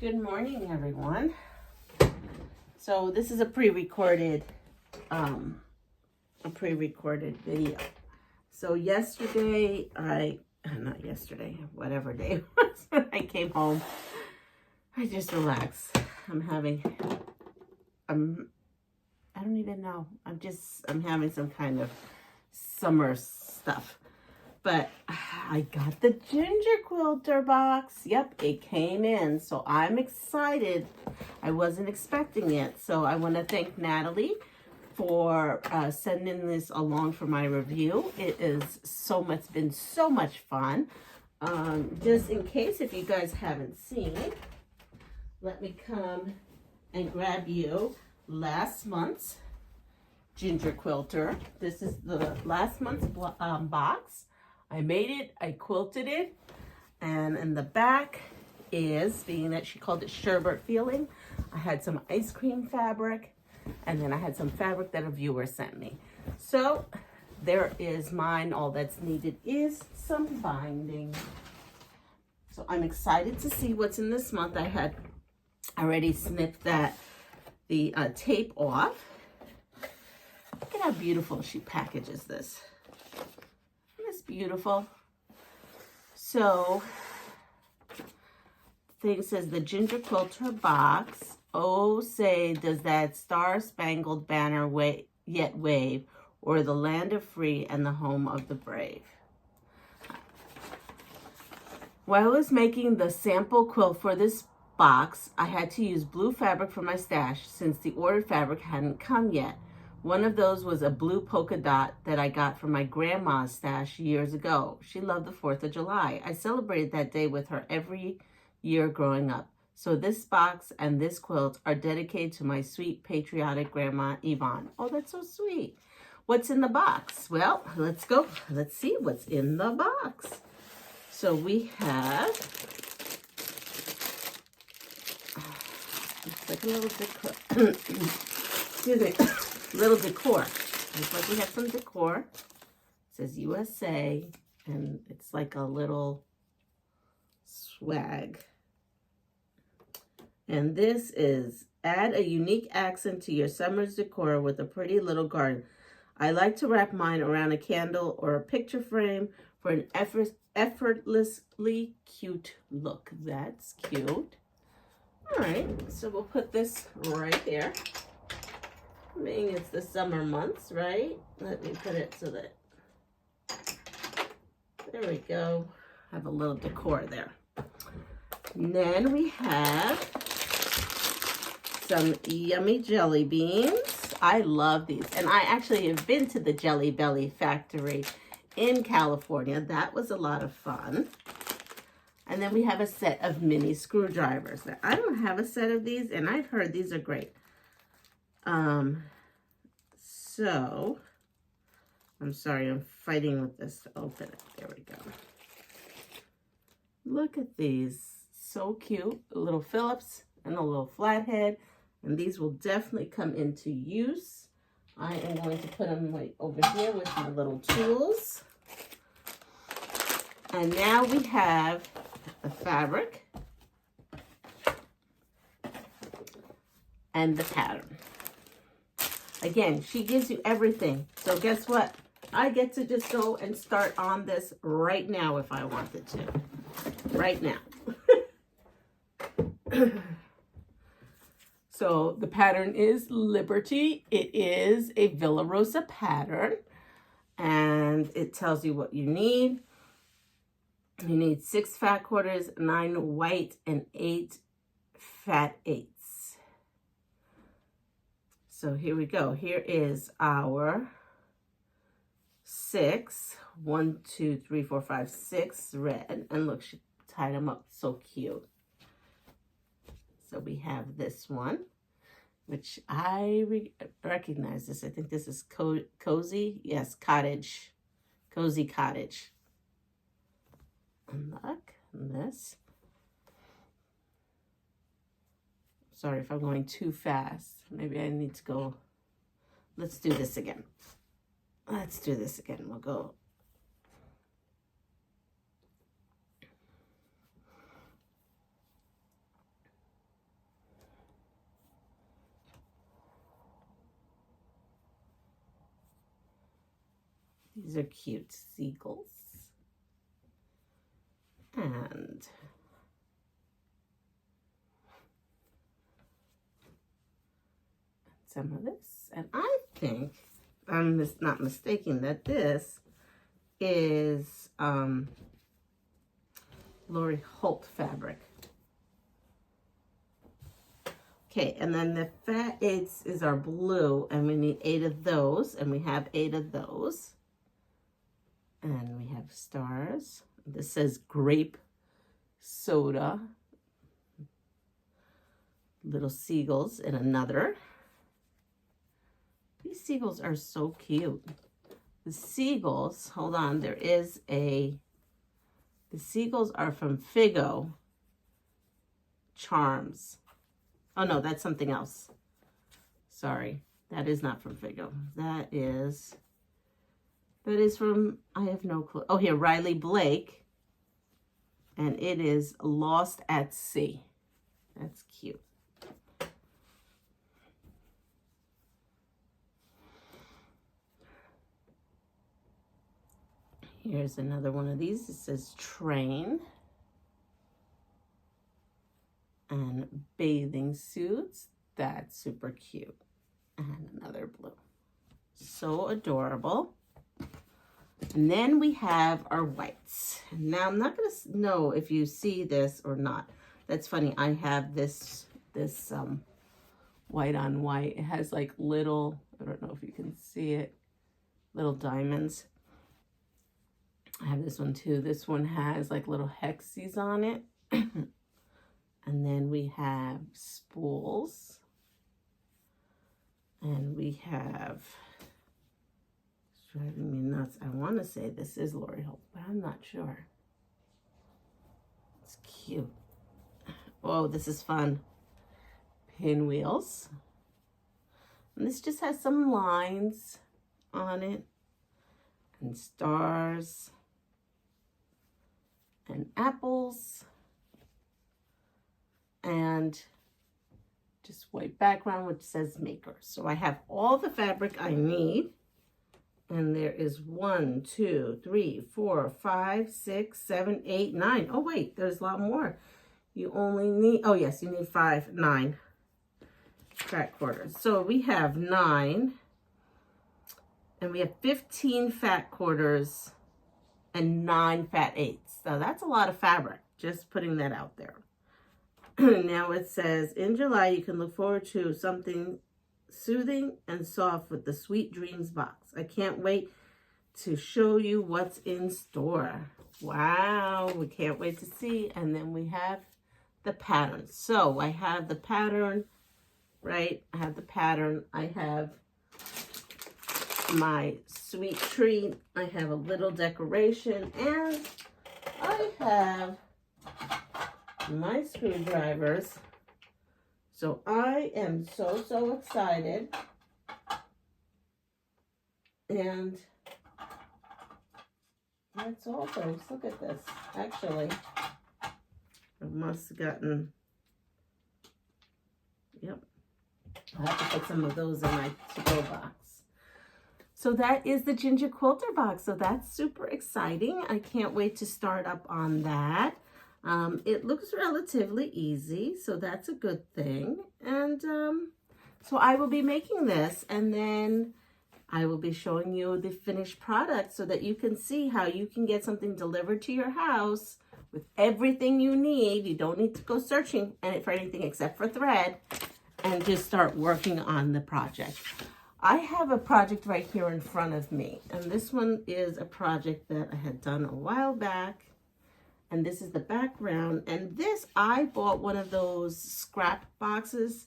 Good morning, everyone. So this is a pre-recorded video. So yesterday, not yesterday, whatever day it was when I came home, I just relaxed. I don't even know. I'm having some kind of summer stuff. But I got the ginger quilter box. Yep, it came in. So I'm excited. I wasn't expecting it. So I want to thank Natalie for sending this along for my review. It is been so much fun. Just in case, if you guys haven't seen it, let me come and grab you last month's ginger quilter. This is the last month's box. I made it, I quilted it, and in the back is, being that she called it sherbet feeling, I had some ice cream fabric, and then I had some fabric that a viewer sent me. So there is mine. All that's needed is some binding. So I'm excited to see what's in this month. I had already snipped the tape off. Look at how beautiful she packages this. Beautiful. So thing says the ginger quilter box. Oh, say does that star-spangled banner yet wave, or the land of free and the home of the brave. While I was making the sample quilt for this box, I had to use blue fabric for my stash since the ordered fabric hadn't come yet. One of those was a blue polka dot that I got from my grandma's stash years ago. She loved the 4th of July. I celebrated that day with her every year growing up. So this box and this quilt are dedicated to my sweet, patriotic grandma, Yvonne. Oh, that's so sweet. What's in the box? Well, let's go. Let's see what's in the box. So we have, it's like a little decor. Excuse me. Little decor. Looks like we have some decor. It says USA, and it's like a little swag. And this is add a unique accent to your summer's decor with a pretty little garden. I like to wrap mine around a candle or a picture frame for an effortlessly cute look. That's cute. All right, so we'll put this right there. Being it's the summer months, right? Let me put it so that, there we go. Have a little decor there. And then we have some yummy jelly beans. I love these. And I actually have been to the Jelly Belly factory in California. That was a lot of fun. And then we have a set of mini screwdrivers. Now, I don't have a set of these, and I've heard these are great. So I'm sorry, I'm fighting with this to open it. There we go. Look at these, so cute. A little Phillips and a little flathead, and these will definitely come into use. I am going to put them right over here with my little tools. And now we have the fabric and the pattern. Again, she gives you everything. So guess what? I get to just go and start on this right now if I wanted to. Right now. So the pattern is Liberty. It is a Villa Rosa pattern. And it tells you what you need. You need 6 fat quarters, 9 white, and 8 fat eighths. So here we go. Here is our 6. 1, 2, 3, 4, 5, 6 red. And look, she tied them up so cute. So we have this one, which I recognize this. I think this is Cozy. Yes, Cottage. Cozy Cottage. And look, and this. Sorry if I'm going too fast. Maybe I need to go. Let's do this again. Let's do this again. We'll go. These are cute seagulls. And some of this. And I think, I'm just not mistaken, that this is Lori Holt fabric. Okay, and then the fat 8s is our blue, and we need 8 of those, and we have 8 of those. And we have stars. This says grape soda. Little seagulls in another. These seagulls are so cute. The seagulls, hold on, the seagulls are from Figo Charms. Oh no, that's something else. Sorry, that is not from Figo. That is from, I have no clue. Oh, here, Riley Blake. And it is Lost at Sea. That's cute. Here's another one of these. It says Train. And bathing suits. That's super cute. And another blue. So adorable. And then we have our whites. Now I'm not going to know if you see this or not. That's funny. I have this white on white. It has like little, I don't know if you can see it, little diamonds. I have this one too. This one has like little hexes on it. And then we have spools. And we have, it's driving me nuts. I want to say this is Lori Holt, but I'm not sure. It's cute. Oh, this is fun. Pinwheels. And this just has some lines on it. And stars. And apples. And just white background which says maker. So I have all the fabric I need. And there is 1, 2, 3, 4, 5, 6, 7, 8, 9. Oh wait, there's a lot more. You only need, oh yes, you need 9 fat quarters. So we have 9. And we have 15 fat quarters and 9 fat 8s. So that's a lot of fabric. Just putting that out there. Now it says, in July, you can look forward to something soothing and soft with the Sweet Dreams box. I can't wait to show you what's in store. Wow, we can't wait to see. And then we have the pattern. So I have the pattern, right? I have the pattern. I have my sweet treat. I have a little decoration. And I have my screwdrivers. So I am so excited. And that's all, folks. Look at this. Actually, I must have gotten, yep. I have to put some of those in my to-go box. So that is the Ginger Quilter box. So that's super exciting. I can't wait to start up on that. It looks relatively easy, so that's a good thing. And so I will be making this, and then I will be showing you the finished product so that you can see how you can get something delivered to your house with everything you need. You don't need to go searching for anything except for thread, and just start working on the project. I have a project right here in front of me, and this one is a project that I had done a while back. And this is the background. And this, I bought one of those scrap boxes.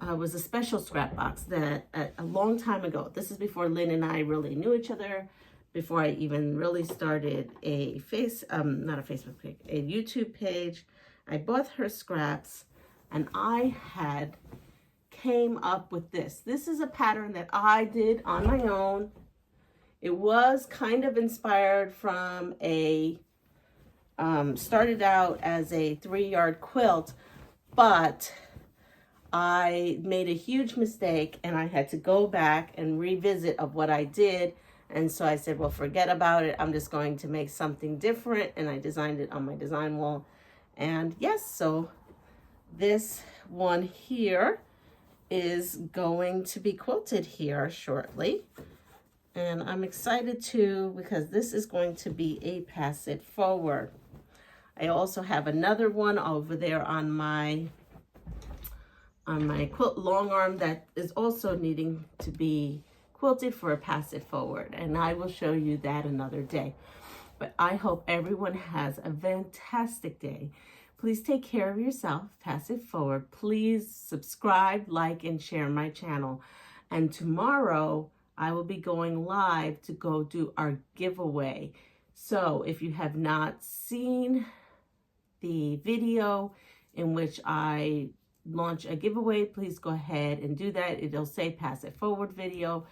It was a special scrap box that a long time ago. This is before Lynn and I really knew each other. Before I even really started a not a Facebook page, a YouTube page. I bought her scraps, and I had came up with this. This is a pattern that I did on my own. It was kind of inspired from a started out as a 3-yard quilt, but I made a huge mistake and I had to go back and revisit of what I did, And so I said, well, forget about it. I'm just going to make something different. And I designed it on my design wall. And yes, so this one here is going to be quilted here shortly. And I'm excited too, because this is going to be a pass it forward. I also have another one over there on my quilt long arm that is also needing to be quilted for a pass it forward, and I will show you that another day. But I hope everyone has a fantastic day. Please take care of yourself, pass it forward. Please subscribe, like, and share my channel. And tomorrow I will be going live to go do our giveaway. So if you have not seen the video in which I launch a giveaway, please go ahead and do that. It'll say pass it forward video.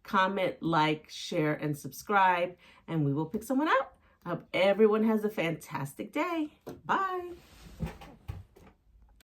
Comment, like, share, and subscribe, and we will pick someone out. I hope everyone has a fantastic day. Bye.